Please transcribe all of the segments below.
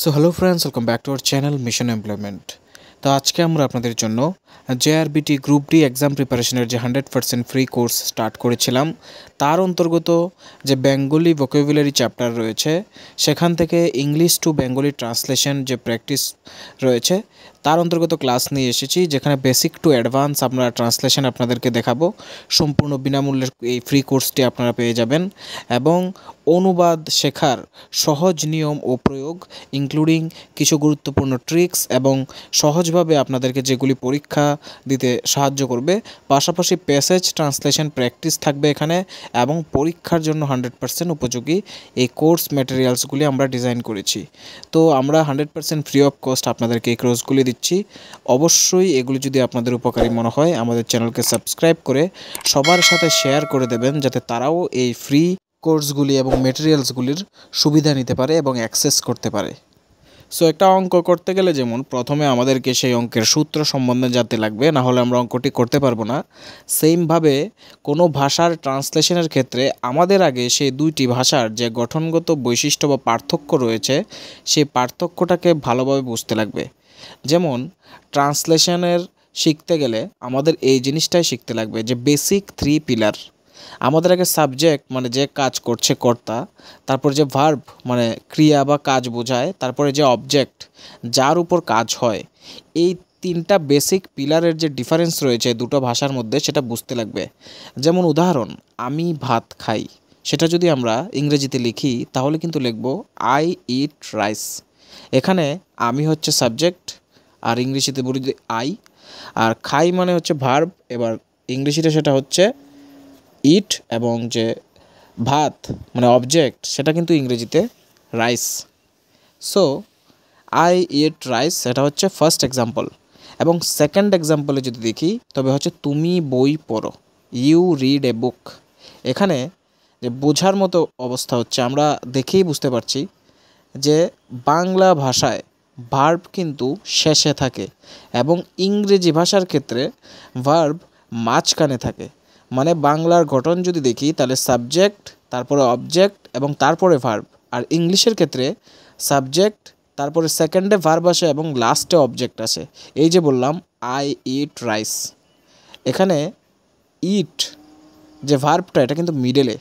So hello friends, welcome back to our channel mission employment. তো আজকে আমরা আপনাদের জন্য জেআরবিটি গ্রুপ ডি এক্সাম প্রিপারেশনের যে 100% ফ্রি কোর্স স্টার্ট করেছিলাম, তার অন্তর্গত যে বেঙ্গলি ভোকাবুলারি চ্যাপ্টার রয়েছে, সেখান থেকে ইংলিশ টু বেঙ্গলি ট্রান্সলেশন যে প্র্যাকটিস রয়েছে তার অন্তর্গত ক্লাস নিয়ে এসেছি, যেখানে বেসিক টু অ্যাডভান্স আমরা ট্রান্সলেশন আপনাদেরকে দেখাবো। সম্পূর্ণ বিনামূল্যের এই ফ্রি কোর্সটি আপনারা পেয়ে যাবেন এবং অনুবাদ শেখার সহজ নিয়ম ও প্রয়োগ ইনক্লুডিং কিছু গুরুত্বপূর্ণ ট্রিক্স এবং সহজভাবে আপনাদেরকে যেগুলি পরীক্ষা দিতে সাহায্য করবে, পাশাপাশি প্যাসেজ ট্রান্সলেশন প্র্যাকটিস থাকবে এখানে এবং পরীক্ষার জন্য 100% উপযোগী এই কোর্স ম্যাটেরিয়ালসগুলি আমরা ডিজাইন করেছি। তো আমরা 100% ফ্রি অফ কস্ট আপনাদেরকে এই কোর্সগুলি দিচ্ছি। অবশ্যই এগুলি যদি আপনাদের উপকারী মনে হয় আমাদের চ্যানেলকে সাবস্ক্রাইব করে সবার সাথে শেয়ার করে দেবেন, যাতে তারাও এই ফ্রি কোর্সগুলি এবং মেটেরিয়ালসগুলির সুবিধা নিতে পারে এবং অ্যাক্সেস করতে পারে। সো একটা অঙ্ক করতে গেলে যেমন প্রথমে আমাদেরকে সেই অঙ্কের সূত্র সম্বন্ধে জানতে লাগবে, না হলে আমরা অঙ্কটি করতে পারবো না। সেমভাবে কোনো ভাষার ট্রান্সলেশনের ক্ষেত্রে আমাদের আগে সেই দুইটি ভাষার যে গঠনগত বৈশিষ্ট্য বা পার্থক্য রয়েছে, সেই পার্থক্যটাকে ভালোভাবে বুঝতে লাগবে। যেমন ট্রান্সলেশনের শিখতে গেলে আমাদের এই জিনিসটাই শিখতে লাগবে যে বেসিক 3 পিলার। আমাদের আগে সাবজেক্ট মানে যে কাজ করছে কর্তা, তারপর যে ভার্ব মানে ক্রিয়া বা কাজ বোঝায়, তারপরে যে অবজেক্ট যার উপর কাজ হয়, এই 3টা বেসিক পিলারের যে ডিফারেন্স রয়েছে দুটো ভাষার মধ্যে সেটা বুঝতে লাগবে। যেমন উদাহরণ, আমি ভাত খাই, সেটা যদি আমরা ইংরেজিতে লিখি তাহলে কিন্তু লিখব আই ইট রাইস। এখানে আমি হচ্ছে সাবজেক্ট আর ইংরেজিতে বলি আই, আর খাই মানে হচ্ছে ভার্ব, এবার ইংরেজিতে সেটা হচ্ছে ইট, এবং যে ভাত মানে অবজেক্ট সেটা কিন্তু ইংরেজিতে rice. So I eat rice এটা হচ্ছে ফার্স্ট এক্সাম্পল। এবং সেকেন্ড এক্সাম্পলে যদি দেখি তবে হচ্ছে তুমি বই পড়ো, ইউ রিড এ বুক। এখানে যে বোঝার মতো অবস্থা হচ্ছে, আমরা দেখেই বুঝতে পারছি যে বাংলা ভাষায় ভার্ব কিন্তু শেষে থাকে এবং ইংরেজি ভাষার ক্ষেত্রে ভার্ব মাঝখানে থাকে। মানে বাংলার গঠন যদি দেখি তাহলে সাবজেক্ট, তারপরে অবজেক্ট এবং তারপরে ভার্ব, আর ইংলিশের ক্ষেত্রে সাবজেক্ট, তারপরে সেকেন্ডে ভার্ব আসে এবং লাস্টে অবজেক্ট আসে। এই যে বললাম আই ইট রাইস, এখানে ইট যে ভার্বটা এটা কিন্তু মিডলে,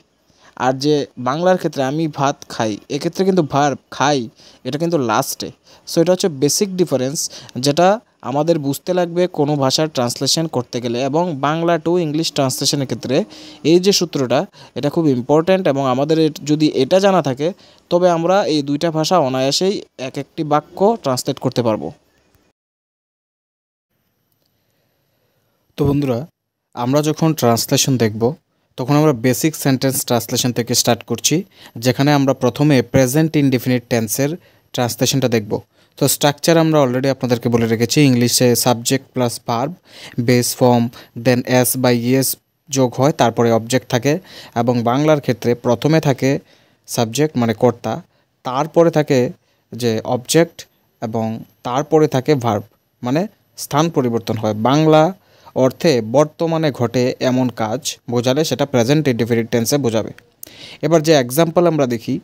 আর যে বাংলার ক্ষেত্রে আমি ভাত খাই এক্ষেত্রে কিন্তু ভার্ব খাই এটা কিন্তু লাস্টে। সো এটা হচ্ছে বেসিক ডিফারেন্স, যেটা আমাদের বুঝতে লাগবে কোনো ভাষার ট্রান্সলেশন করতে গেলে। এবং বাংলা টু ইংলিশ ট্রান্সলেশনের ক্ষেত্রে এই যে সূত্রটা এটা খুব ইম্পর্ট্যান্ট, এবং আমাদের যদি এটা জানা থাকে তবে আমরা এই দুইটা ভাষা অনায়াসেই এক একটি বাক্য ট্রান্সলেট করতে পারবো। তো বন্ধুরা, আমরা যখন ট্রান্সলেশন দেখব তখন আমরা বেসিক সেন্টেন্স ট্রান্সলেশন থেকে স্টার্ট করছি, যেখানে আমরা প্রথমে প্রেজেন্ট ইনডিফিনিট টেন্সের ট্রান্সলেশনটা দেখব। তো স্ট্রাকচার আমরা অলরেডি আপনাদেরকে বলে রেখেছি, ইংলিশে subject plus verb, base form, then s বা ইয়েস যোগ হয়, তারপরে অবজেক্ট থাকে। এবং বাংলার ক্ষেত্রে প্রথমে থাকে সাবজেক্ট মানে কর্তা, তারপরে থাকে যে অবজেক্ট এবং তারপরে থাকে ভার্ব মানে স্থান পরিবর্তন হয়। বাংলা অর্থে বর্তমানে ঘটে এমন কাজ বোঝালে সেটা প্রেজেন্ট ইনডিফিনিট টেন্সে বোঝাবে। এবার যে এক্সাম্পল আমরা দেখি,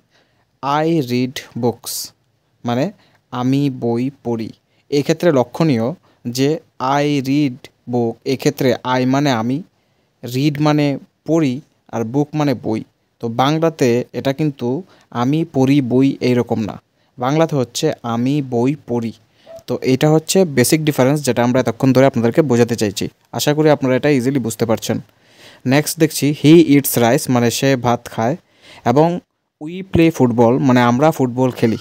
আই রিড বুকস মানে আমি বই পড়ি। এক্ষেত্রে লক্ষণীয় যে আই রিড বুক, এক্ষেত্রে আই মানে আমি, রিড মানে পড়ি, আর বুক মানে বই। তো বাংলাতে এটা কিন্তু আমি পড়ি বই এইরকম না, বাংলাতে হচ্ছে আমি বই পড়ি। তো এটা হচ্ছে বেসিক ডিফারেন্স, যেটা আমরা এতক্ষণ ধরে আপনাদেরকে বোঝাতে চাইছি। আশা করি আপনারা এটা ইজিলি বুঝতে পারছেন। নেক্সট দেখছি হি ইটস রাইস মানে সে ভাত খায়, এবং উই প্লে ফুটবল মানে আমরা ফুটবল খেলি।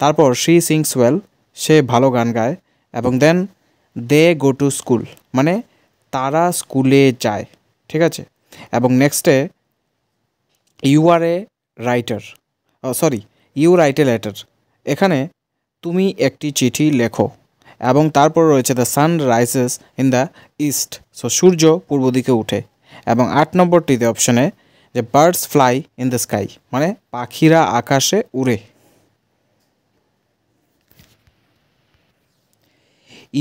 তারপর শি সিংস ওয়েল সে ভালো গান গায়, এবং দেন দে গো টু স্কুল মানে তারা স্কুলে যায়। ঠিক আছে, এবং নেক্সটে you are a writer, you write a letter. এখানে তুমি একটি চিঠি লেখো, এবং তারপর রয়েছে the sun rises in the east, so সূর্য পূর্ব দিকে উঠে। এবং 8 নম্বরটিতে অপশানে যে birds fly in the sky মানে পাখিরা আকাশে উড়ে।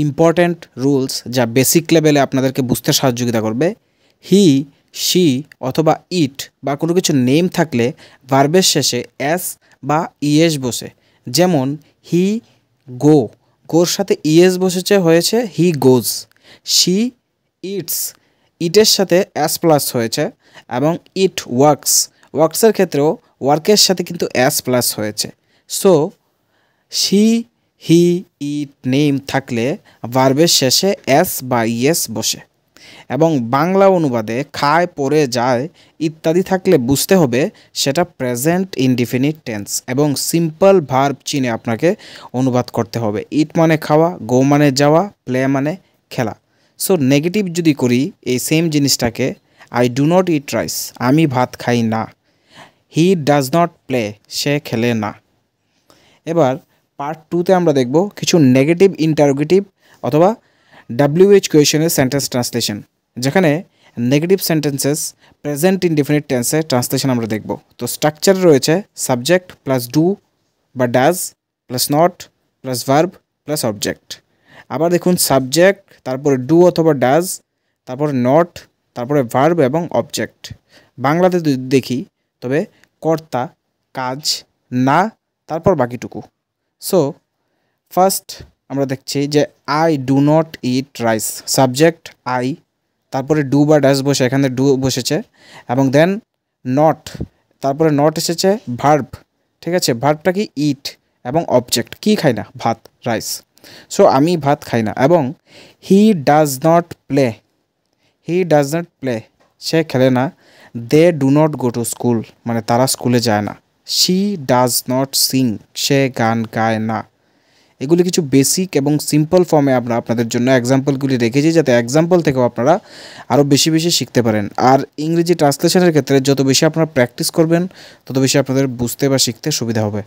ইম্পর্ট্যান্ট রুলস যা বেসিক লেভেলে আপনাদেরকে বুঝতে সহযোগিতা করবে, হি, শি অথবা ইট বা কোনো কিছু নেম থাকলে ভার্বের শেষে এস বা ইএস বসে, যেমন হি গো, গোর সাথে ইএস বসেছে, হয়েছে হি গোজ। শি ইটস, ইটের সাথে অ্যাস প্লাস হয়েছে, এবং ইট ওয়ার্কস, ওয়ার্কসের ক্ষেত্রেও ওয়ার্কের সাথে কিন্তু অ্যাস প্লাস হয়েছে। So she he it name থাকলে ভার্বের শেষে এস বা ইএস বসে। এবং বাংলা অনুবাদে খায়, পড়ে, যায় ইত্যাদি থাকলে বুঝতে হবে সেটা প্রেজেন্ট ইনডিফিনিট টেন্স এবং সিম্পল ভার্ব চিনে আপনাকে অনুবাদ করতে হবে। ইট মানে খাওয়া, গো মানে যাওয়া, প্লে মানে খেলা। সো নেগেটিভ যদি করি এই সেম জিনিসটাকে, I do not eat rice, আমি ভাত খাই না। হি ডাজ নট প্লে, সে খেলে না। এবার পার্ট 2তে আমরা দেখব কিছু নেগেটিভ ইন্টারোগেটিভ অথবা WH কোয়েশনের সেন্টেন্স ট্রান্সলেশন, যেখানে নেগেটিভ সেন্টেন্সেস প্রেজেন্ট ইনডিফিনিট টেন্সে ট্রান্সলেশন আমরা দেখব। তো স্ট্রাকচার রয়েছে সাবজেক্ট প্লাস ডু বা does plus not plus verb plus object. আবার দেখুন সাবজেক্ট, তারপরে ডু অথবা ডাজ, তারপরে নট, তারপরে ভার্ব এবং অবজেক্ট। বাংলাতে যদি দেখি তবে কর্তা, কাজ, না, তারপর বাকিটুকু। সো ফার্স্ট আমরা দেখছি যে I do not eat rice, subject I, তারপরে ডু বা ডাস বসে, এখানে ডু বসেছে, এবং দেন নট, তারপরে নট এসেছে ভার্ব, ঠিক আছে, ভার্বটা কি ইট, এবং অবজেক্ট কি খাই না, ভাত, রাইস। সো আমি ভাত খাই না। এবং he does not play, he does not play, সে খেলে না। They do not go to school, মানে তারা স্কুলে যায় না। শি ডাজ নট সিং, সে গান গায় না। এগুলি কিছু বেসিক এবং সিম্পল ফর্মে আমরা আপনাদের জন্য এক্সাম্পলগুলি রেখেছি, যাতে এক্সাম্পল থেকেও আপনারা আরও বেশি বেশি শিখতে পারেন। আর ইংরেজি ট্রান্সলেশনের ক্ষেত্রে যত বেশি আপনারা প্র্যাকটিস করবেন তত বেশি আপনাদের বুঝতে বা শিখতে সুবিধা হবে।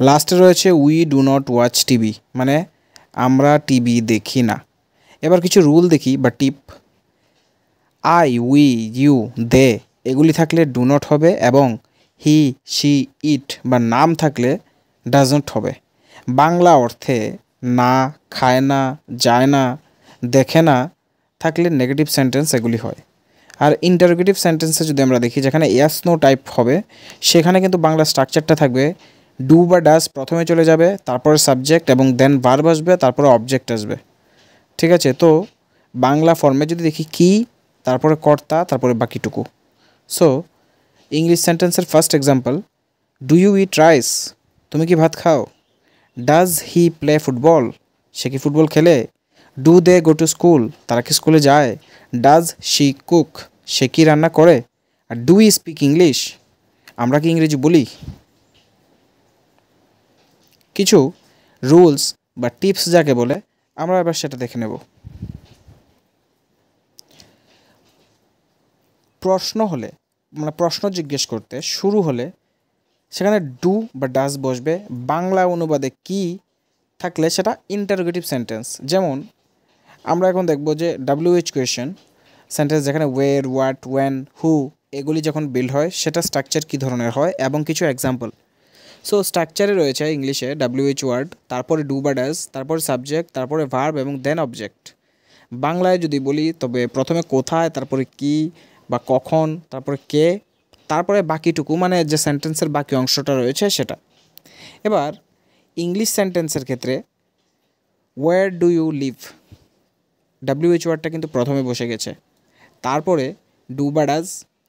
লাস্টে রয়েছে we do not watch TV, মানে আমরা টিভি দেখি না। এবার কিছু রুল দেখি বা টিপ। আই, উই, ইউ, দে এগুলি থাকলে ডু নট হবে, এবং হি, শি, ইট বা নাম থাকলে ডাজ নট হবে। বাংলা অর্থে না, খায় না, যায় না, দেখে না থাকলে নেগেটিভ সেন্টেন্স এগুলি হয়। আর ইন্টারোগেটিভ সেন্টেন্সে যদি আমরা দেখি, যেখানে ইয়াস নো টাইপ হবে, সেখানে কিন্তু বাংলা স্ট্রাকচারটা থাকবে ডু বা ডাজ প্রথমে চলে যাবে, তারপরে সাবজেক্ট এবং দেন ভার্ব আসবে, তারপরে অবজেক্ট আসবে, ঠিক আছে। তো বাংলা ফর্মে যদি দেখি কি, তারপরে কর্তা, তারপরে বাকিটুকু। সো ইংলিশ সেন্টেন্সের first example, do you eat rice, তুমি কি ভাত খাও? ডাজ হি প্লে ফুটবল, সে কি ফুটবল খেলে? Do they go to school, তারা কি স্কুলে যায়? ডাজ শি কুক, সে কি রান্না করে? আর ডু ই স্পিক ইংলিশ, আমরা কি ইংরেজি বলি? কিছু রুলস বা টিপস যাকে বলে, আমরা এবার সেটা দেখে নেব। প্রশ্ন হলে, মানে প্রশ্ন জিজ্ঞেস করতে শুরু হলে সেখানে ডু বা ডাজ বসবে। বাংলা অনুবাদে কি থাকলে সেটা ইন্টারোগেটিভ সেন্টেন্স। যেমন আমরা এখন দেখব যে WH কোয়েশ্চেন সেন্টেন্স, যেখানে ওয়ের, হোয়াট, ওয়েন, হু এগুলি যখন বিল্ড হয় সেটা স্ট্রাকচার কী ধরনের হয় এবং কিছু এক্সাম্পল। সো স্ট্রাকচারে রয়েছে ইংলিশে WH ওয়ার্ড, তারপরে ডু বা ডাজ, তারপরে সাবজেক্ট, তারপরে ভার্ব এবং দেন অবজেক্ট। বাংলায় যদি বলি তবে প্রথমে কোথায়, তারপরে কি বা কখন, তারপরে কে, তারপরে বাকিটুকু, মানে যে সেন্টেন্সের বাকি অংশটা রয়েছে সেটা। এবার ইংলিশ সেন্টেন্সের ক্ষেত্রে where do you live, WH ওয়ার্ডটা কিন্তু প্রথমে বসে গেছে, তারপরে ডু বা ডাজ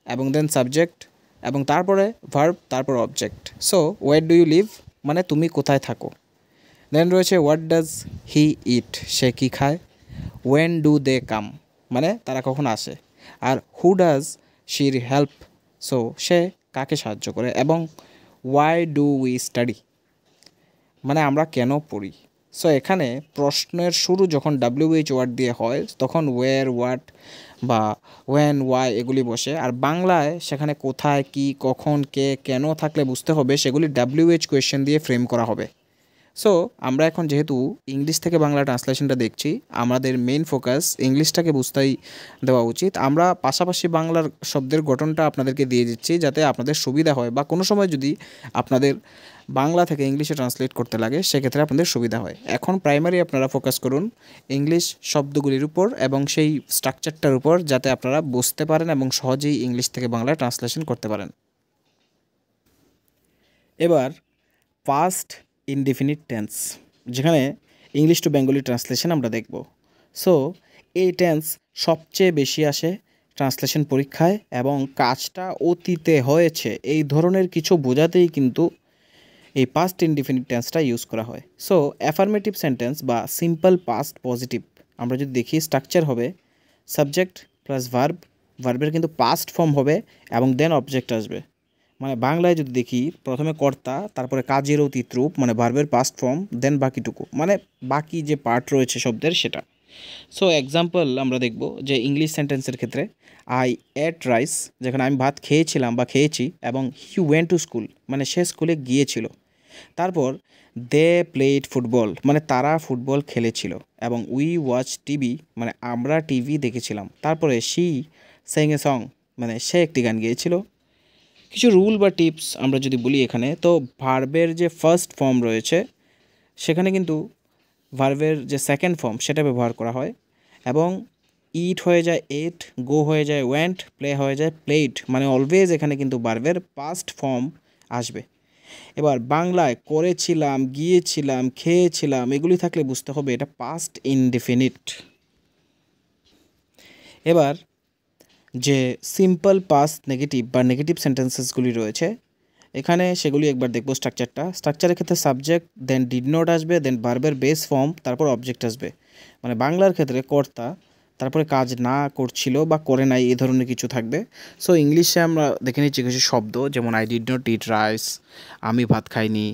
এবং দেন সাবজেক্ট এবং তারপরে ভার্ব, তারপর object. So where do you live মানে তুমি কোথায় থাকো। দেন রয়েছে হোয়াট ডাজ হি ইট, সে কী খায়? ওয়েন ডু দে কাম, মানে তারা কখন আসে। আর who does she help, so সে কাকে সাহায্য করে। এবং ওয়াই ডু উই স্টাডি, মানে আমরা কেন পড়ি। সো এখানে প্রশ্নের শুরু যখন WH ওয়ার্ড দিয়ে হয় তখন ওয়ের, হোয়াট বা ওয়েন, ওয়াই এগুলি বসে। আর বাংলায় সেখানে কোথায়, কি, কখন, কে, কেন থাকলে বুঝতে হবে সেগুলি WH কোয়েশ্চেন দিয়ে ফ্রেম করা হবে। সো আমরা এখন যেহেতু ইংলিশ থেকে বাংলা ট্রান্সলেশনটা দেখছি, আমাদের মেইন ফোকাস ইংলিশটাকে বুঝতেই দেওয়া উচিত। আমরা পাশাপাশি বাংলার শব্দের গঠনটা আপনাদেরকে দিয়ে দিচ্ছি যাতে আপনাদের সুবিধা হয়, বা কোনো সময় যদি আপনাদের বাংলা থেকে ইংলিশে ট্রান্সলেট করতে লাগে সেক্ষেত্রে আপনাদের সুবিধা হয়। এখন প্রাইমারি আপনারা ফোকাস করুন ইংলিশ শব্দগুলির উপর এবং সেই স্ট্রাকচারটার উপর, যাতে আপনারা বুঝতে পারেন এবং সহজেই ইংলিশ থেকে বাংলায় ট্রান্সলেশন করতে পারেন। এবার পাস্ট ইনডিফিনিট টেন্স, যেখানে ইংলিশ টু বেঙ্গলি ট্রান্সলেশন আমরা দেখব। সো এই টেন্স সবচেয়ে বেশি আসে ট্রান্সলেশন পরীক্ষায়, এবং কাজটা অতীতে হয়েছে এই ধরনের কিছু বোঝাতেই কিন্তু এই পাস্ট ইনডিফিনিট টেন্সটা ইউজ করা হয়। সো অ্যাফার্মেটিভ সেন্টেন্স বা সিম্পল পাস্ট পজিটিভ আমরা যদি দেখি, স্ট্রাকচার হবে সাবজেক্ট প্লাস ভার্ব, ভার্বের কিন্তু পাস্ট ফর্ম হবে এবং দেন অবজেক্ট আসবে। মানে বাংলায় যদি দেখি, প্রথমে কর্তা, তারপরে কাজের অতীত রূপ মানে ভার্বের পাস্ট ফর্ম, দেন বাকিটুকু মানে বাকি যে পার্ট রয়েছে শব্দের সেটা। সো এক্সাম্পল আমরা দেখব যে ইংলিশ সেন্টেন্সের ক্ষেত্রে আই এট রাইস, যেখানে আমি ভাত খেয়েছিলাম বা খেয়েছি, এবং হি ওয়েন্ট টু স্কুল মানে সে স্কুলে গিয়েছিল। তারপর দে প্লেড ফুটবল মানে তারা ফুটবল খেলেছিল, এবং উই ওয়াচ টিভি মানে আমরা টিভি দেখেছিলাম। তারপরে শি সিং এ সং মানে সে একটি গান গেয়েছিল। কিছু রুল বা টিপস আমরা যদি বলি এখানে, তো ভার্বের যে ফার্স্ট ফর্ম রয়েছে সেখানে কিন্তু ভার্বের যে সেকেন্ড ফর্ম সেটা ব্যবহার করা হয়, এবং ইট হয়ে যায় এট, গো হয়ে যায় ওয়েন্ট, প্লে হয়ে যায় প্লেড, মানে অলওয়েজ এখানে কিন্তু ভার্বের পাস্ট ফর্ম আসবে। এবার বাংলায় করেছিলাম, গিয়েছিলাম, খেয়েছিলাম এগুলি থাকলে বুঝতে হবে এটা পাস্ট ইনডিফিনিট। এবার যে সিম্পল পাস্ট নেগেটিভ বা নেগেটিভ সেন্টেন্সেসগুলি রয়েছে এখানে সেগুলি একবার দেখব। স্ট্রাকচারের ক্ষেত্রে সাবজেক্ট, দেন ডিড নট আসবে, দেন ভার্বের বেস ফর্ম, তারপর অবজেক্ট আসবে। মানে বাংলার ক্ষেত্রে কর্তা, তারপরে কাজ না করছিল বা করে নাই এই ধরনের কিছু থাকবে। সো ইংলিশে আমরা দেখে নিচ্ছি কিছু শব্দ, যেমন I did not eat rice, আমি ভাত খাইনি,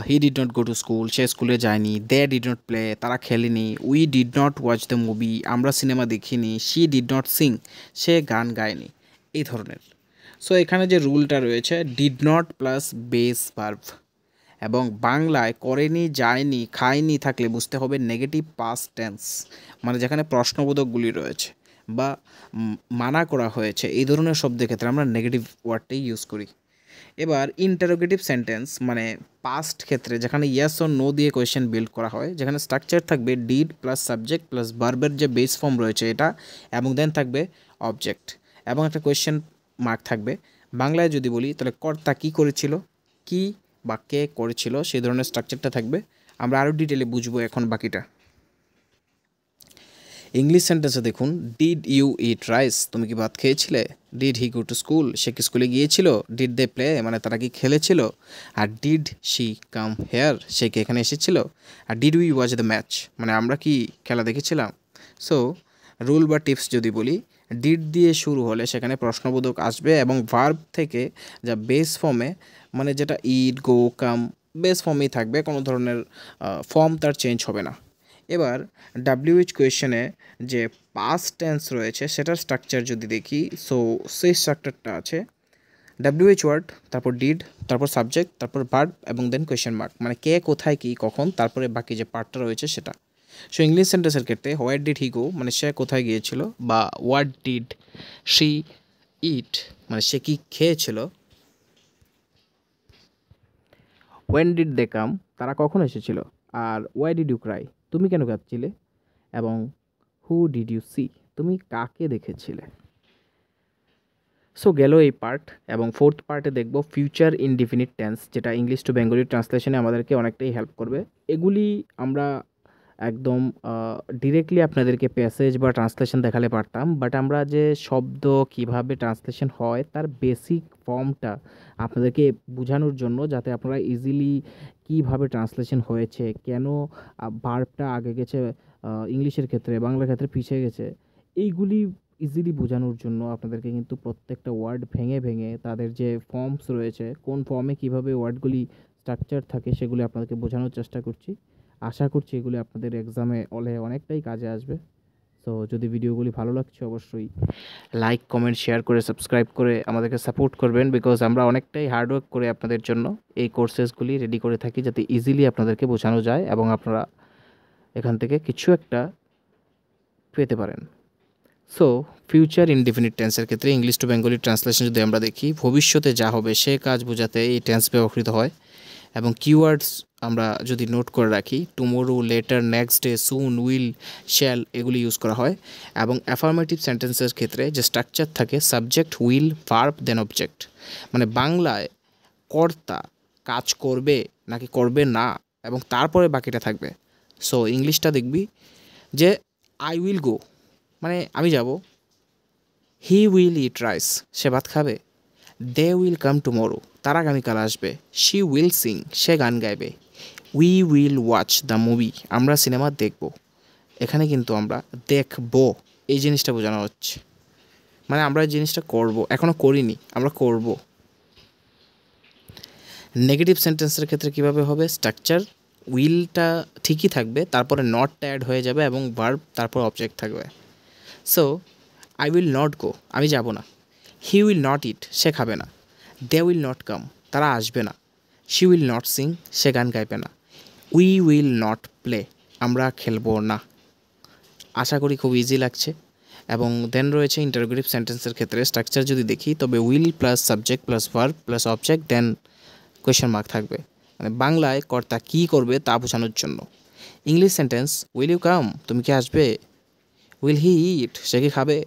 he did not go to school, সে স্কুলে যায়নি, দে ডিড নট প্লে, তারা খেলেনি, we did not watch the movie, আমরা সিনেমা দেখিনি, শি ডিড নট সিং, সে গান গায়নি, এই ধরনের। সো এখানে যে রুলটা রয়েছে did not plus base verb, এবং বাংলায় করেনি, যায়নি, খায়নি থাকলে বুঝতে হবে নেগেটিভ পাস্ট টেন্স, মানে যেখানে প্রশ্নবোধকগুলি রয়েছে বা মানা করা হয়েছে এই ধরনের শব্দের ক্ষেত্রে আমরা নেগেটিভ ওয়ার্ডটাই ইউজ করি। এবার ইন্টারোগেটিভ সেন্টেন্স মানে পাস্ট ক্ষেত্রে যেখানে ইয়েস ও নো দিয়ে কোয়েশ্চেন বিল্ড করা হয়, যেখানে স্ট্রাকচার থাকবে ডিড প্লাস সাবজেক্ট প্লাস ভার্বের যে বেস ফর্ম রয়েছে এটা, এবং দেন থাকবে অবজেক্ট এবং একটা কোয়েশ্চেন মার্ক থাকবে। বাংলায় যদি বলি তাহলে কর্তা কী করেছিল, কি বা কে করেছিল, সেই ধরনের স্ট্রাকচারটা থাকবে। আমরা আরও ডিটেলে বুঝবো এখন বাকিটা। ইংলিশ সেন্টেন্সে দেখুন, ডিড ইউ ইট রাইস, তুমি কি ভাত খেয়েছিলে? Did he go to school, সে কি স্কুলে গিয়েছিল? ডিড দে প্লে মানে তারা কি খেলেছিল? আর ডিড শি কাম হেয়ার, সে কি এখানে এসেছিল? আর did we watch the match মানে আমরা কি খেলা দেখেছিলাম? সো রুল বা টিপস যদি বলি, ডিড দিয়ে শুরু হলে সেখানে প্রশ্নবোধক আসবে, এবং ভার্ব থেকে যা বেস ফর্মে মানে যেটা ইট গো কাম বেস ফর্মেই থাকবে, কোনো ধরনের ফর্ম তার চেঞ্জ হবে না। এবার ডাব্লিউএইচ কোয়েশ্চেনে যে পাস্ট টেন্স রয়েছে সেটার স্ট্রাকচার যদি দেখি, সো সেই স্ট্রাকচারটা আছে ডাব্লিউএইচ ওয়ার্ড, তারপর ডিড, তারপর সাবজেক্ট, তারপর ভার্ব, এবং দেন কোয়েশ্চেন মার্ক মানে কে, কোথায়, কী, কখন, তারপরে বাকি যে পার্টটা রয়েছে সেটা। সো ইংলিশ সেন্টেন্সের ক্ষেত্রে হোয়ার ডিড হি গো মানে সে কোথায় গিয়েছিল, বা হোয়াট ডিড শি ইট মানে সে কি খেয়েছিল, ওয়েন ডিড দে কাম তারা কখন এসেছিল, আর ওয়াই ডিড ইউ ক্রাই তুমি কেন কাঁদছিলে, এবং হু ডিড ইউ সি তুমি কাকে দেখেছিলে। সো গেল এই পার্ট, এবং ফোর্থ পার্টে দেখব ফিউচার ইনডিফিনিট টেন্স, যেটা ইংলিশ টু বেঙ্গলি ট্রান্সলেশনে আমাদেরকে অনেকটাই হেল্প করবে। এগুলি আমরা একদম ডিরেক্টলি আপনাদেরকে প্যাসেজ বা ট্রান্সলেশন দেখালে পারতাম, বাট আমরা যে শব্দ কিভাবে ট্রান্সলেশন হয় তার বেসিক ফর্মটা আপনাদেরকে বোঝানোর জন্য, যাতে আপনারা ইজিলি কিভাবে ট্রান্সলেশন হয়েছে, কেন ভার্বটা আগে গেছে ইংলিশের ক্ষেত্রে, বাংলার ক্ষেত্রে পিছিয়ে গেছে, এইগুলি ইজিলি বোঝানোর জন্য আপনাদেরকে কিন্তু প্রত্যেকটা ওয়ার্ড ভেঙে ভেঙে তাদের যে ফর্মস রয়েছে, কোন ফর্মে কিভাবে ওয়ার্ডগুলি স্ট্রাকচার থাকে সেগুলি আপনাদেরকে বোঝানোর চেষ্টা করছি। আশা করছি এগুলি আপনাদের এক্সামে অনেকটাই কাজে আসবে। সো যদি ভিডিওগুলি ভালো লাগছে অবশ্যই লাইক, কমেন্ট, শেয়ার করে সাবস্ক্রাইব করে আমাদেরকে সাপোর্ট করবেন, বিকজ আমরা অনেকটাই হার্ডওয়ার্ক করে আপনাদের জন্য এই কোর্সেসগুলি রেডি করে থাকি, যাতে ইজিলি আপনাদেরকে বোঝানো যায় এবং আপনারা এখান থেকে কিছু একটা পেতে পারেন। সো ফিউচার ইনডিফিনিট টেন্সের ক্ষেত্রে ইংলিশ টু বেঙ্গলি ট্রান্সলেশন যদি আমরা দেখি, ভবিষ্যতে যা হবে সে কাজ বোঝাতে এই টেন্স ব্যবহৃত হয়, এবং কিওয়ার্ডস আমরা যদি নোট করে রাখি, tomorrow, later, next day, soon, will, shall এগুলি ইউজ করা হয়। এবং অ্যাফার্মেটিভ সেন্টেন্সের ক্ষেত্রে যে স্ট্রাকচার থাকে subject, will, verb, then object, মানে বাংলায় কর্তা কাজ করবে নাকি করবে না, এবং তারপরে বাকিটা থাকবে। সো ইংলিশটা দেখবি যে আই উইল গো মানে আমি যাব, হি উইল ইট রাইস সে ভাত খাবে, দে উইল কাম টুমোরো তারা আগামীকাল আসবে, শি উইল সিং সে গান গাইবে, we will watch the movie আমরা সিনেমা দেখব। এখানে কিন্তু আমরা দেখবো এই জিনিসটা বোঝানো হচ্ছে, মানে আমরা এই জিনিসটা করব, এখনও করিনি, আমরা করব। নেগেটিভ সেন্টেন্সের ক্ষেত্রে কীভাবে হবে, স্ট্রাকচার উইলটা ঠিকই থাকবে, তারপরে নটটা অ্যাড হয়ে যাবে এবং ভার্ব তারপর অবজেক্ট থাকবে। So I will not go আমি যাব না, হি উইল নট ইট সে খাবে না, দে উইল নট কাম তারা আসবে না, শি উইল নট সিং সে গান গাইবে না, উই উইল নট প্লে আমরা খেলবো না। আশা করি খুব ইজি লাগছে। এবং দেন রয়েছে ইন্টারোগেটিভ সেন্টেন্সের ক্ষেত্রে স্ট্রাকচার যদি দেখি তবে will plus subject plus verb plus object then question mark থাকবে, মানে বাংলায় কর্তা কী করবে তা বোঝানোর জন্য। English sentence will you come তুমি কি আসবে, উইল হি ইট সে কি খাবে,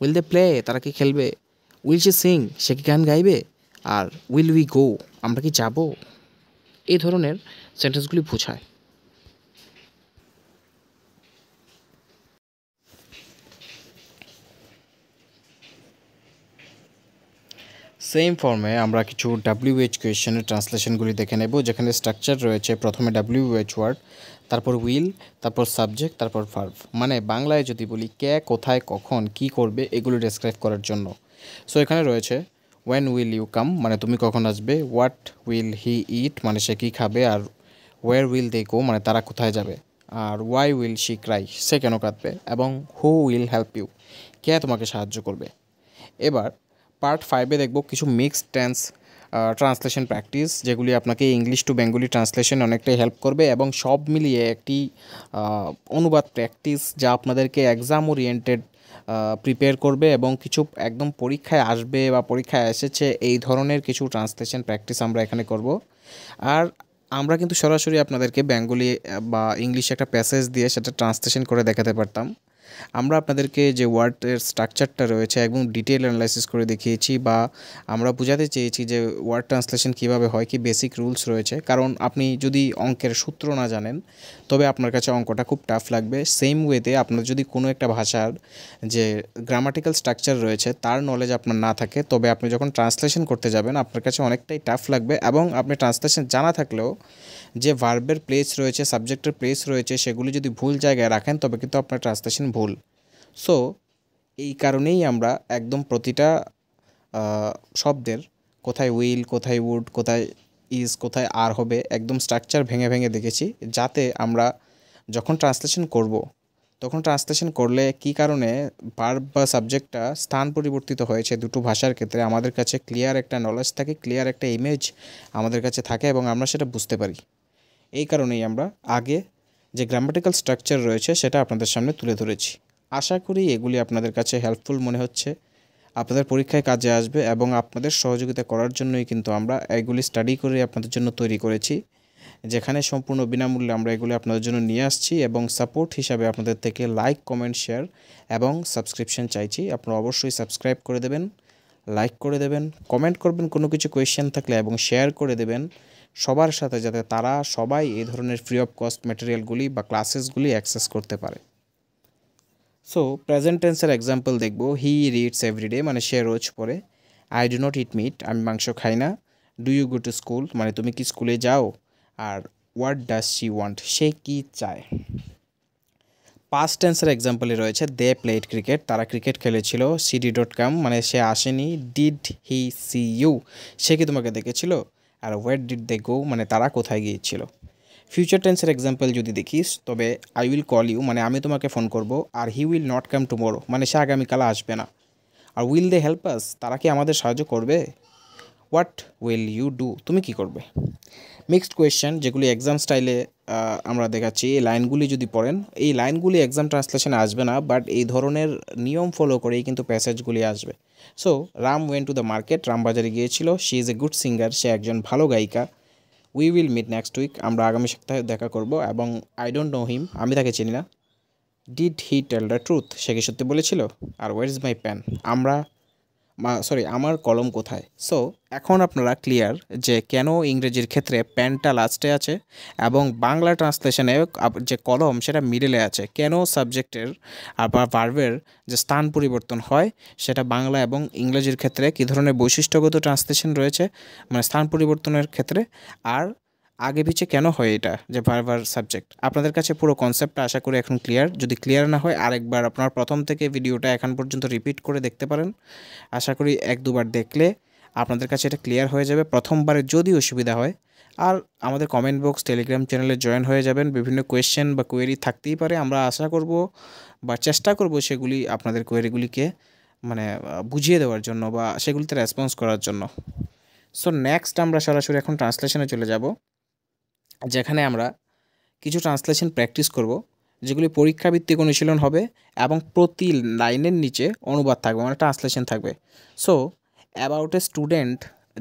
উইল দে প্লে তারা কি খেলবে, উইল শি সিং সে কি গান গাইবে, আর উইল উই গো আমরা কি যাব, এই ধরনের সেন্টেন্সগুলি বোঝায়। সেম ফর্মে আমরা কিছু WH কোয়েশ্চেনের ট্রান্সলেশনগুলি দেখে নেব, যেখানে স্ট্রাকচার রয়েছে প্রথমে WH ওয়ার্ড, তারপর উইল, তারপর সাবজেক্ট, তারপর ভার্ব, মানে বাংলায় যদি বলি কে কোথায় কখন কি করবে এগুলো ডেসক্রাইব করার জন্য। সো এখানে রয়েছে ওয়েন উইল ইউ কাম মানে তুমি কখন আসবে, হোয়াট উইল হি ইট মানে সে কী খাবে, আর ওয়্যার উইল দে গো মানে তারা কোথায় যাবে, আর ওয়াই উইল শি ক্রাই সে কেন কাঁদবে, এবং হু উইল হেল্প ইউ কে তোমাকে সাহায্য করবে। এবার পার্ট 5-এ দেখব কিছু মিক্সড টেন্স ট্রান্সলেশন প্র্যাকটিস, যেগুলি আপনাকে ইংলিশ টু বেঙ্গলি ট্রান্সলেশন অনেকটাই হেল্প করবে, এবং সব মিলিয়ে একটি অনুবাদ প্র্যাকটিস যা আপনাদেরকে এক্সাম ওরিয়েন্টেড প্রিপেয়ার করবে, এবং কিছু একদম পরীক্ষায় আসবে বা পরীক্ষায় এসেছে এই ধরনের কিছু ট্রান্সলেশন প্র্যাকটিস আমরা এখানে করব। আর আমরা কিন্তু সরাসরি আপনাদেরকে বেঙ্গলি বা ইংলিশে একটা প্যাসেজ দিয়ে সেটা ট্রান্সলেশন করে দেখাতে পারতাম। আমরা আপনাদেরকে যে ওয়ার্ডের স্ট্রাকচারটা রয়েছে একদম ডিটেল অ্যানালাইসিস করে দেখিয়েছি, বা আমরা বোঝাতে চেয়েছি যে ওয়ার্ড ট্রান্সলেশন কীভাবে হয়, কি বেসিক রুলস রয়েছে। কারণ আপনি যদি অঙ্কের সূত্র না জানেন তবে আপনার কাছে অঙ্কটা খুব টাফ লাগবে। সেম ওয়েতে আপনার যদি কোনো একটা ভাষার যে গ্রামাটিক্যাল স্ট্রাকচার রয়েছে তার নলেজ আপনার না থাকে, তবে আপনি যখন ট্রান্সলেশন করতে যাবেন আপনার কাছে অনেকটাই টাফ লাগবে, এবং আপনি ট্রান্সলেশন জানা থাকলেও যে ভার্বের প্লেস রয়েছে, সাবজেক্টের প্লেস রয়েছে, সেগুলি যদি ভুল জায়গায় রাখেন তবে কিন্তু আপনার ট্রান্সলেশন ভুল। সো এই কারণেই আমরা একদম প্রতিটা শব্দের কোথায় উইল, কোথায় উড, কোথায় ইজ, কোথায় আর হবে একদম স্ট্রাকচার ভেঙে ভেঙে দেখেছি, যাতে আমরা যখন ট্রান্সলেশন করব তখন ট্রান্সলেশন করলে কী কারণে ভার্ব বা সাবজেক্টটা স্থান পরিবর্তিত হয়েছে দুটো ভাষার ক্ষেত্রে আমাদের কাছে ক্লিয়ার একটা নলেজ থাকে, ক্লিয়ার একটা ইমেজ আমাদের কাছে থাকে, এবং আমরা সেটা বুঝতে পারি। এই কারণেই আমরা আগে যে গ্রামাটিক্যাল স্ট্রাকচার রয়েছে সেটা আপনাদের সামনে তুলে ধরেছি। আশা করি এগুলি আপনাদের কাছে হেল্পফুল মনে হচ্ছে, আপনাদের পরীক্ষায় কাজে আসবে, এবং আপনাদের সহযোগিতা করার জন্যই কিন্তু আমরা এগুলি স্টাডি করে আপনাদের জন্য তৈরি করেছি, যেখানে সম্পূর্ণ বিনামূল্যে আমরা এগুলি আপনাদের জন্য নিয়ে আসছি, এবং সাপোর্ট হিসাবে আপনাদের থেকে লাইক, কমেন্ট, শেয়ার এবং সাবস্ক্রিপশন চাইছি। আপনারা অবশ্যই সাবস্ক্রাইব করে দেবেন, লাইক করে দেবেন, কমেন্ট করবেন কোনো কিছু কোয়েশ্চেন থাকলে, এবং শেয়ার করে দেবেন সবার সাথে, যাতে তারা সবাই এই ধরনের ফ্রি অফ কস্ট ম্যাটেরিয়ালগুলি বা ক্লাসেসগুলি অ্যাক্সেস করতে পারে। সো প্রেজেন্ট টেন্সের এক্সাম্পল দেখব। হি রিডস এভরিডে মানে সে রোজ পড়ে, I do not eat meat আমি মাংস খাই না, do you go to school মানে তুমি কি স্কুলে যাও, আর হোয়াট ডাজ শি ওয়ান্ট সে কি চায়। পাস্ট টেন্সের এক্সাম্পলে রয়েছে দে প্লেড ক্রিকেট তারা ক্রিকেট খেলেছিল, cd.com মানে সে আসেনি, ডিড হি সি ইউ সে কি তোমাকে দেখেছিল, আর ওয়ের ডিড দে গো মানে তারা কোথায় গিয়েছিল। ফিউচার টেন্সের এক্সাম্পল যদি দেখিস তবে আই উইল কল ইউ মানে আমি তোমাকে ফোন করব, আর he will not come tomorrow মানে সে আগামীকাল আসবে না, আর উইল দে হেল্প আস তারা কি আমাদের সাহায্য করবে, হোয়াট উইল ইউ ডু তুমি কি করবে। মিক্সড কোয়েশ্চেন যেগুলি এক্সাম স্টাইলে আমরা দেখাচ্ছি, এই লাইনগুলি যদি পড়েন এই লাইনগুলি এক্সাম ট্রান্সলেশনে আসবে না, বাট এই ধরনের নিয়ম ফলো করেই কিন্তু প্যাসেজগুলি আসবে। So Ram went to the market Ram বাজারে গিয়েছিল, she is a good singer সে একজন ভালো গায়িকা, we will meet next week আমরা আগামী সপ্তাহে দেখা করব, এবং আই ডোন্ট নো হিম আমি তাকে চিনি না, did he tell the truth সে কি সত্যি বলেছিল, আর ওয়ার ইজ মাই প্যান আমরা সরি আমার কলম কোথায়। সো এখন আপনারা ক্লিয়ার যে কেন ইংরেজির ক্ষেত্রে পেনটা লাস্টে আছে এবং বাংলা ট্রান্সলেশনে যে কলম সেটা মিডলে আছে, কেন সাবজেক্টের বা ভার্বের যে স্থান পরিবর্তন হয় সেটা বাংলা এবং ইংরেজির ক্ষেত্রে কী ধরনের বৈশিষ্ট্যগত ট্রান্সলেশন রয়েছে মানে স্থান পরিবর্তনের ক্ষেত্রে, আর আগে পিছে কেন হয় এটা যে ভার্বার সাবজেক্ট। আপনাদের কাছে পুরো কনসেপ্টটা আশা করি এখন ক্লিয়ার। যদি ক্লিয়ার না হয় আরেকবার আপনার প্রথম থেকে ভিডিওটা এখন পর্যন্ত রিপিট করে দেখতে পারেন। আশা করি 1-2বার দেখলে আপনাদের কাছে এটা ক্লিয়ার হয়ে যাবে প্রথমবারে যদি অসুবিধা হয়। আর আমাদের কমেন্ট বক্স টেলিগ্রাম চ্যানেলে জয়েন হয়ে যাবেন। বিভিন্ন কোয়েশ্চেন বা কোয়েরি থাকতেই পারে, আমরা আশা করব বা চেষ্টা করব সেগুলি আপনাদের কোয়েরিগুলিকে মানে বুঝিয়ে দেওয়ার জন্য বা সেগুলিতে রেসপন্স করার জন্য। সো নেক্সট আমরা সরাসরি এখন ট্রান্সলেশনে চলে যাব, যেখানে আমরা কিছু ট্রান্সলেশন প্র্যাকটিস করব যেগুলি পরীক্ষাভিত্তিক অনুশীলন হবে এবং প্রতি লাইনের নিচে অনুবাদ থাকবে মানে ট্রান্সলেশন থাকবে। সো অ্যাবাউট এ স্টুডেন্ট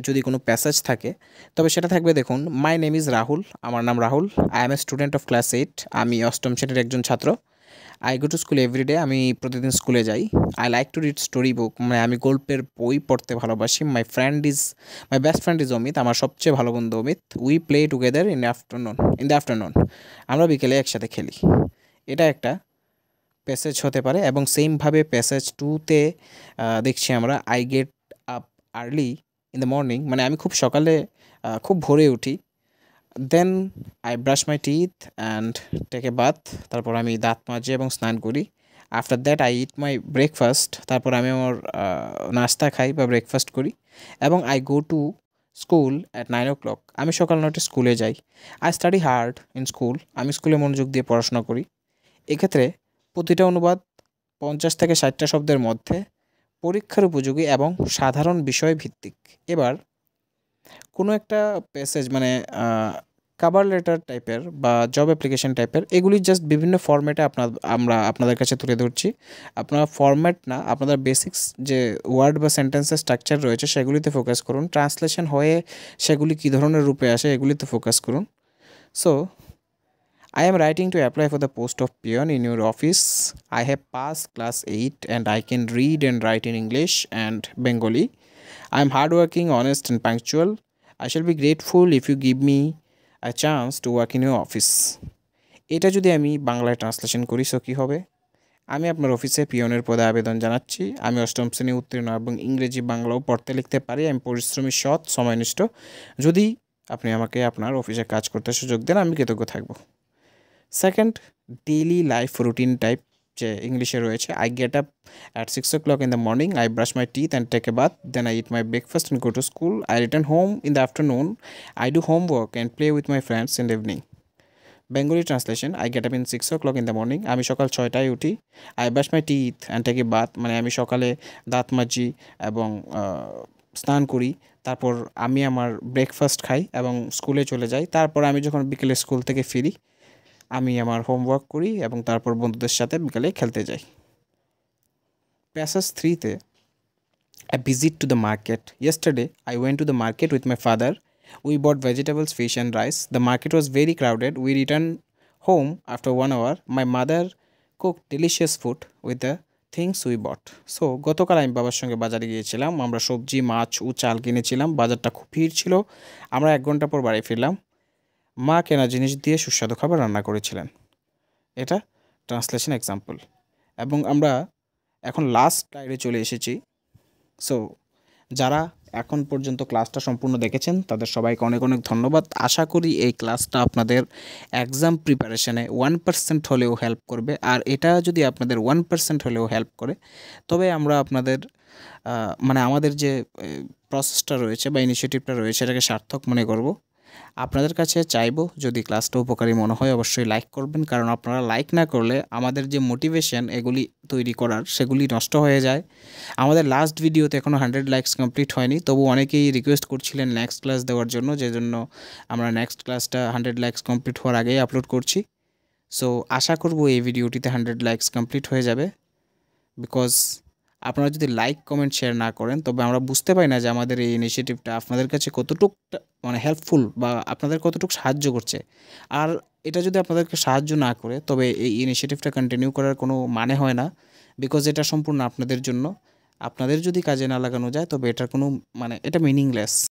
যদি কোনো প্যাসেজ থাকে তবে সেটা থাকবে, দেখুন, মাই নেম ইজ রাহুল, আমার নাম Rahul, I am a student of class 8, আমি অষ্টম শ্রেণীর একজন ছাত্র। I go to school everyday, আমি প্রতিদিন স্কুলে যাই। I like to read story book, মানে আমি গল্পের বই পড়তে ভালোবাসি। My best friend is Amit, আমার সবচেয়ে ভালো বন্ধু Amit. We play together in the afternoon, আমরা বিকেলে একসাথে খেলি। এটা একটা প্যাসেজ হতে পারে। এবং সেমভাবে প্যাসেজ 2তে দেখছি আমরা, I get up early in the morning, মানে আমি খুব সকালে খুব ভোরে উঠি। Then I brush my teeth and take a bath, তারপর আমি দাঁত মাজি এবং স্নান করি। After that I eat my breakfast, তারপর আমি আমার নাস্তা খাই বা ব্রেকফাস্ট করি। এবং I go to school at 9 o'clock, আমি সকাল 9টায় স্কুলে যাই। I study hard in school, আমি স্কুলে মনোযোগ দিয়ে পড়াশোনা করি। এক্ষেত্রে প্রতিটা অনুবাদ 50 থেকে 60টা শব্দের মধ্যে, পরীক্ষার উপযোগী এবং সাধারণ বিষয় ভিত্তিক। এবার কোনো একটা প্যাসেজ মানে কভার লেটার টাইপের বা জব অ্যাপ্লিকেশন টাইপের, এগুলি জাস্ট বিভিন্ন ফরম্যাটে আমরা আপনাদের কাছে তুলে ধরছি। আপনারা ফরম্যাট না, আপনাদের বেসিক্স যে ওয়ার্ড বা সেন্টেন্সের স্ট্রাকচার রয়েছে সেগুলিতে ফোকাস করুন। ট্রান্সলেশন হয়ে সেগুলি কী ধরনের রূপে আসে এগুলিতে ফোকাস করুন। So I am writing to apply for the post of peon in your office. I have passed class 8 and I can read and write in English and Bengali. I am hardworking, honest and punctual. I shall be grateful if you give me a chance to work in your office. এটা যদি আমি বাংলায় translation করি so কী হবে, আমি আপনার অফিসে পিয়নের পদে আবেদন জানাচ্ছি। আমি অষ্টম শ্রেণী উত্তীর্ণ এবং ইংরেজি বাংলাও পড়তে লিখতে পারি। আমি পরিশ্রমী, সৎ, সময়নিষ্ঠ। যদি আপনি আমাকে আপনার অফিসে কাজ করতে সুযোগ দেন আমি কৃতজ্ঞ থাকব। Second, daily life routine type যে ইংলিশে রয়েছে, I get up at 6 o'clock in the morning, I brush my teeth and take a bath, then I eat my breakfast and go to school, I return home in the afternoon, I do homework and play with my friends in the evening. Bengali translation, I get up in 6 o'clock in the morning, আমি সকাল 6টায় উঠি। I brush my teeth and take a bath, মানে আমি সকালে দাঁত মাজি এবং স্নান করি। তারপর আমি আমার ব্রেকফাস্ট খাই এবং স্কুলে চলে যাই। তারপর আমি যখন বিকেলে স্কুল থেকে ফিরি আমি আমার হোমওয়ার্ক করি এবং তারপর বন্ধুদের সাথে বিকালে খেলতে যাই। প্যাসেজ 3তে, a visit to the market. Yesterday, I went to the market with my father. We bought vegetables, fish, and rice. The market was very crowded. We returned home after 1 hour. My mother cooked delicious food with the things we bought. So, গতকাল আমি বাবার সঙ্গে বাজারে গিয়েছিলাম। আমরা সবজি, মাছ ও চাল কিনেছিলাম। বাজারটা খুব ভিড় ছিল। আমরা 1 ঘন্টা পর বাড়ি ফিরলাম। মা কেনা জিনিস দিয়ে সুস্বাদু খাবার রান্না করেছিলেন। এটা ট্রান্সলেশন এক্সাম্পল। এবং আমরা এখন লাস্ট স্লাইডে চলে এসেছি। সো যারা এখন পর্যন্ত ক্লাসটা সম্পূর্ণ দেখেছেন তাদের সবাইকে অনেক অনেক ধন্যবাদ। আশা করি এই ক্লাসটা আপনাদের এক্সাম প্রিপারেশনে 1% হলেও হেল্প করবে। আর এটা যদি আপনাদের 1% হলেও হেল্প করে তবে আমরা আপনাদের মানে আমাদের যে প্রসেসটা রয়েছে বা ইনিশিয়েটিভটা রয়েছে এটাকে সার্থক মনে করব। আপনাদের কাছে চাইবো যদি ক্লাসটা উপকারী মনে হয় অবশ্যই লাইক করবেন, কারণ আপনারা লাইক না করলে আমাদের যে মোটিভেশন এগুলি তৈরি করার সেগুলি নষ্ট হয়ে যায়। আমাদের লাস্ট ভিডিওতে এখনও 100 লাইকস কমপ্লিট হয়নি, তবু অনেকেই রিকোয়েস্ট করছিলেন নেক্সট ক্লাস দেওয়ার জন্য, যে জন্য আমরা নেক্সট ক্লাসটা 100 লাইকস কমপ্লিট হওয়ার আগেই আপলোড করছি। সো আশা করব এই ভিডিওটিতে 100 লাইকস কমপ্লিট হয়ে যাবে। বিকজ আপনারা যদি লাইক, কমেন্ট, শেয়ার না করেন তবে আমরা বুঝতে পারি না যে আমাদের এই ইনিশিয়েটিভটা আপনাদের কাছে কতটুকু মানে হেল্পফুল বা আপনাদের কতটুকু সাহায্য করছে। আর এটা যদি আপনাদেরকে সাহায্য না করে তবে এই ইনিশিয়েটিভটা কন্টিনিউ করার কোনো মানে হয় না, বিকজ এটা সম্পূর্ণ আপনাদের জন্য। আপনাদের যদি কাজে না লাগানো যায় তবে এটার কোনো মানে এটা মিনিংলেস।